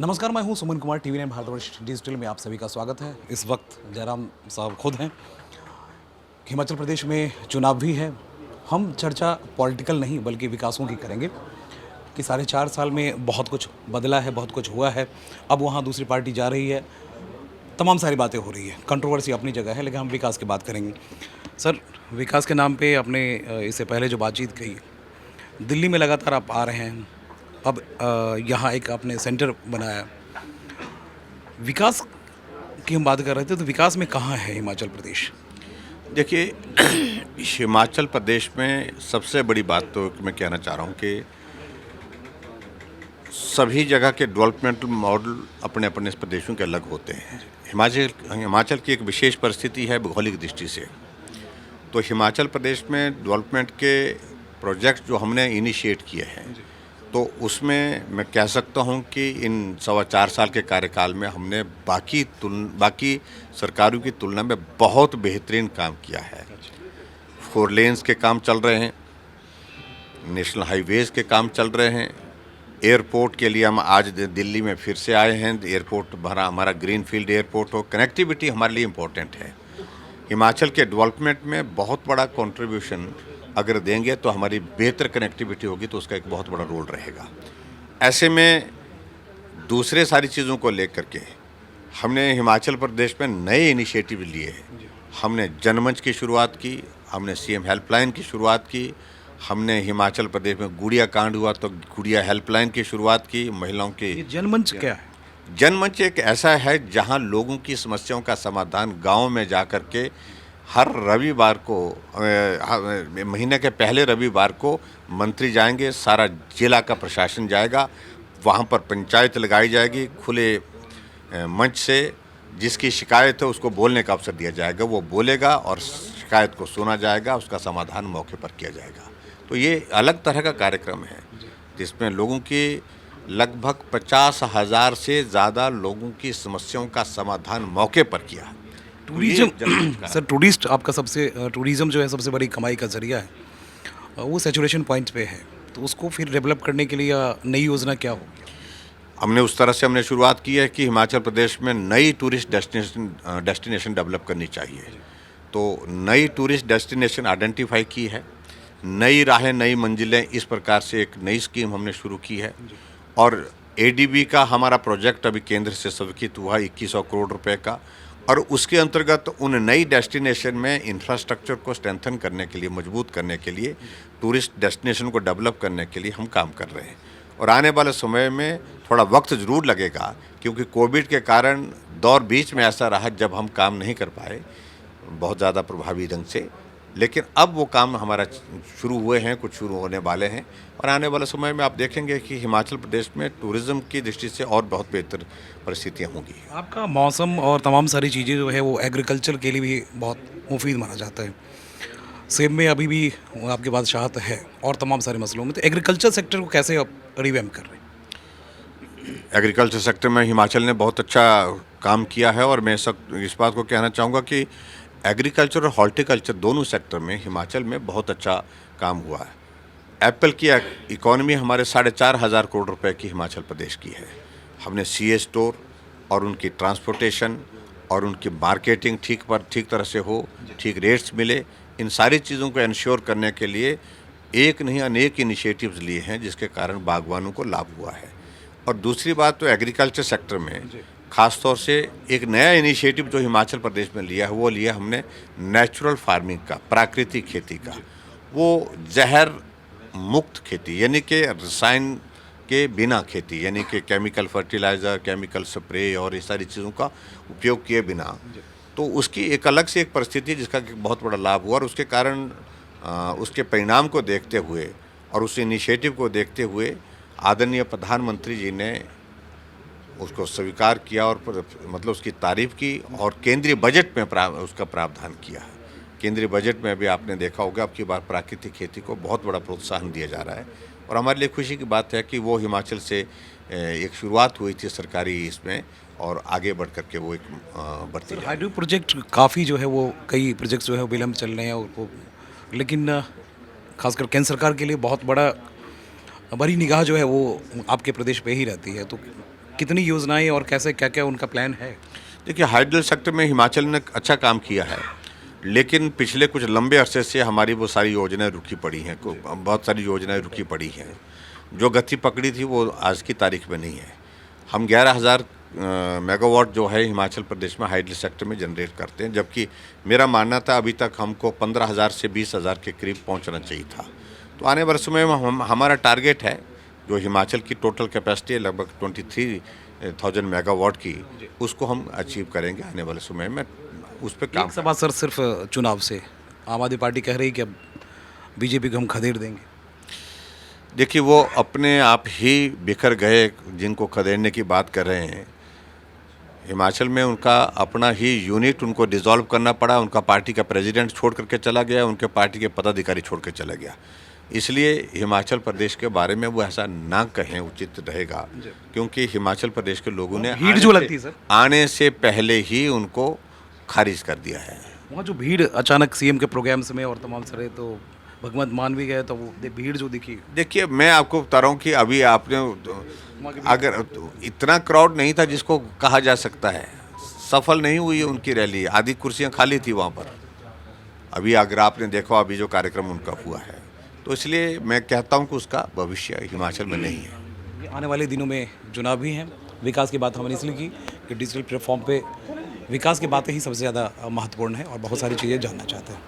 नमस्कार, मैं हूं सुमन कुमार। टीवी9 भारतवर्ष डिजिटल में आप सभी का स्वागत है। इस वक्त जयराम साहब खुद हैं। हिमाचल प्रदेश में चुनाव भी है। हम चर्चा पॉलिटिकल नहीं बल्कि विकासों की करेंगे कि साढ़े 4 साल में बहुत कुछ बदला है, बहुत कुछ हुआ है। अब वहाँ दूसरी पार्टी जा रही है, तमाम सारी बातें हो रही है। कंट्रोवर्सी अपनी जगह है, लेकिन हम विकास की बात करेंगे। सर, विकास के नाम पे आपने इससे पहले जो बातचीत कही, दिल्ली में लगातार आप आ रहे हैं। अब यहाँ एक आपने सेंटर बनाया। विकास की हम बात कर रहे थे, तो विकास में कहाँ है हिमाचल प्रदेश? देखिए हिमाचल प्रदेश में सबसे बड़ी बात तो मैं कहना चाह रहा हूँ कि सभी जगह के डेवलपमेंटल मॉडल अपने अपने प्रदेशों के अलग होते हैं। हिमाचल हिमाचल की एक विशेष परिस्थिति है भौगोलिक दृष्टि से। तो हिमाचल प्रदेश में डेवलपमेंट के प्रोजेक्ट जो हमने इनिशिएट किए हैं, तो उसमें मैं कह सकता हूं कि इन 4.25 साल के कार्यकाल में हमने बाकी सरकारों की तुलना में बहुत बेहतरीन काम किया है। 4 लेन्स के काम चल रहे हैं, नेशनल हाईवेज के काम चल रहे हैं। एयरपोर्ट के लिए हम आज दिल्ली में फिर से आए हैं। एयरपोर्ट हमारा ग्रीनफील्ड एयरपोर्ट हो, कनेक्टिविटी हमारे लिए इम्पोर्टेंट है। हिमाचल के डेवलपमेंट में बहुत बड़ा कंट्रीब्यूशन अगर देंगे तो हमारी बेहतर कनेक्टिविटी होगी, तो उसका एक बहुत बड़ा रोल रहेगा। ऐसे में दूसरे सारी चीज़ों को लेकर के हमने हिमाचल प्रदेश में नए इनिशिएटिव लिए हैं। हमने जनमंच की शुरुआत की, हमने सीएम हेल्पलाइन की शुरुआत की, हमने हिमाचल प्रदेश में गुड़िया कांड हुआ तो गुड़िया हेल्पलाइन की शुरुआत की महिलाओं की। ये जनमंच क्या है? जनमंच एक ऐसा है जहां लोगों की समस्याओं का समाधान गांव में जा कर के हर रविवार को, महीने के पहले रविवार को मंत्री जाएंगे, सारा जिला का प्रशासन जाएगा, वहां पर पंचायत लगाई जाएगी। खुले मंच से जिसकी शिकायत है उसको बोलने का अवसर दिया जाएगा, वो बोलेगा और शिकायत को सुना जाएगा, उसका समाधान मौके पर किया जाएगा। तो ये अलग तरह का कार्यक्रम है जिसमें लोगों की लगभग 50,000 से ज़्यादा लोगों की समस्याओं का समाधान मौके पर किया। टूरिज्म सर, टूरिस्ट आपका टूरिज्म जो है सबसे बड़ी कमाई का जरिया है। वो सैचुरेशन पॉइंट पे है, तो उसको फिर डेवलप करने के लिए नई योजना क्या होगी? हमने उस तरह से हमने शुरुआत की है कि हिमाचल प्रदेश में नई टूरिस्ट डेस्टिनेशन डेवलप करनी चाहिए। तो नई टूरिस्ट डेस्टिनेशन आइडेंटिफाई की है, नई राहें नई मंजिलें, इस प्रकार से एक नई स्कीम हमने शुरू की है। और एडीबी का हमारा प्रोजेक्ट अभी केंद्र से स्वीकृत हुआ 2100 करोड़ रुपए का, और उसके अंतर्गत उन नई डेस्टिनेशन में इंफ्रास्ट्रक्चर को स्ट्रेंथन करने के लिए, मजबूत करने के लिए, टूरिस्ट डेस्टिनेशन को डेवलप करने के लिए हम काम कर रहे हैं। और आने वाले समय में थोड़ा वक्त ज़रूर लगेगा, क्योंकि कोविड के कारण दौर बीच में ऐसा रहा जब हम काम नहीं कर पाए बहुत ज़्यादा प्रभावी ढंग से। लेकिन अब वो काम हमारा शुरू हुए हैं, कुछ शुरू होने वाले हैं, और आने वाले समय में आप देखेंगे कि हिमाचल प्रदेश में टूरिज़्म की दृष्टि से और बहुत बेहतर परिस्थितियाँ होंगी। आपका मौसम और तमाम सारी चीज़ें जो है वो एग्रीकल्चर के लिए भी बहुत मुफीद माना जाता है। सेब में अभी भी आपके बादशाहत है और तमाम सारे मसलों में, तो एग्रीकल्चर सेक्टर को कैसे आप रिवैम्प कर रहे हैं? एग्रीकल्चर सेक्टर में हिमाचल ने बहुत अच्छा काम किया है, और मैं इस बात को कहना चाहूँगा कि एग्रीकल्चर और हॉर्टिकल्चर दोनों सेक्टर में हिमाचल में बहुत अच्छा काम हुआ है। एप्पल की इकॉनमी हमारे 4,500 करोड़ रुपए की हिमाचल प्रदेश की है। हमने सीए स्टोर और उनकी ट्रांसपोर्टेशन और उनकी मार्केटिंग ठीक तरह से हो, ठीक रेट्स मिले, इन सारी चीज़ों को इंश्योर करने के लिए एक नहीं अनेक इनिशिएटिव्स लिए हैं, जिसके कारण बागवानों को लाभ हुआ है। और दूसरी बात तो एग्रीकल्चर सेक्टर में ख़ास तौर से एक नया इनिशिएटिव जो हिमाचल प्रदेश में लिया है, वो लिया हमने नेचुरल फार्मिंग का, प्राकृतिक खेती का। वो जहर मुक्त खेती, यानी कि रसायन के बिना खेती, यानी कि केमिकल फर्टिलाइज़र, केमिकल स्प्रे और ये सारी चीज़ों का उपयोग किए बिना। तो उसकी एक अलग से एक परिस्थिति जिसका बहुत बड़ा लाभ हुआ, और उसके कारण उसके परिणाम को देखते हुए और उस इनिशिएटिव को देखते हुए आदरणीय प्रधानमंत्री जी ने उसको स्वीकार किया और मतलब उसकी तारीफ़ की, और केंद्रीय बजट में उसका प्रावधान किया है। केंद्रीय बजट में भी आपने देखा होगा, अब की बार प्राकृतिक खेती को बहुत बड़ा प्रोत्साहन दिया जा रहा है, और हमारे लिए खुशी की बात है कि वो हिमाचल से एक शुरुआत हुई थी सरकारी इसमें, और आगे बढ़ कर के वो एक बढ़ती है। हाइड्रो प्रोजेक्ट काफ़ी जो है वो, कई प्रोजेक्ट्स जो है वो विलम्ब चल रहे हैं, और वो लेकिन खासकर केंद्र सरकार के लिए बहुत बड़ी निगाह जो है वो आपके प्रदेश पे ही रहती है। तो कितनी योजनाएं और कैसे क्या क्या उनका प्लान है? देखिए, हाइडल सेक्टर में हिमाचल ने अच्छा काम किया है, लेकिन पिछले कुछ लंबे अरसे से हमारी वो सारी योजनाएं रुकी पड़ी हैं, बहुत सारी योजनाएं रुकी पड़ी हैं। जो गति पकड़ी थी वो आज की तारीख में नहीं है। हम 11,000 मेगावाट जो है हिमाचल प्रदेश में हाइडल सेक्टर में जनरेट करते हैं, जबकि मेरा मानना था अभी तक हमको 15,000 से 20,000 के करीब पहुंचना चाहिए था। तो आने वर्षों में हमारा टारगेट है, जो हिमाचल की टोटल कैपेसिटी है लगभग 23,000 मेगावाट की, उसको हम अचीव करेंगे आने वाले समय में। उस पर काम एक सवाल सर सिर्फ चुनाव से, आम आदमी पार्टी कह रही है कि अब बीजेपी को हम खदेड़ देंगे। देखिए, वो अपने आप ही बिखर गए जिनको खदेड़ने की बात कर रहे हैं। हिमाचल में उनका अपना ही यूनिट उनको डिसॉल्व करना पड़ा, उनका पार्टी का प्रेसिडेंट छोड़ करके चला गया, उनके पार्टी के पदाधिकारी छोड़ के चला गया। इसलिए हिमाचल प्रदेश के बारे में वो ऐसा ना कहें उचित रहेगा, क्योंकि हिमाचल प्रदेश के लोगों ने भीड़ जो लगती है सर, आने से पहले ही उनको खारिज कर दिया है। वहाँ जो भीड़ अचानक सीएम के प्रोग्राम्स में और तमाम सारे, तो भगवंत मान भी गए, तो वो भीड़ जो दिखी, देखिए, मैं आपको बता रहा हूँ कि अभी आपने अगर इतना क्राउड नहीं था जिसको कहा जा सकता है, सफल नहीं हुई है उनकी रैली, आधी कुर्सियाँ खाली थी वहाँ पर। अभी अगर आपने देखा अभी जो कार्यक्रम उनका हुआ है, तो इसलिए मैं कहता हूँ कि उसका भविष्य हिमाचल में नहीं है। ये आने वाले दिनों में चुनाव भी हैं। विकास की बात हमने इसलिए की कि डिजिटल प्लेटफॉर्म पे विकास की बातें ही सबसे ज़्यादा महत्वपूर्ण है और बहुत सारी चीज़ें जानना चाहते हैं।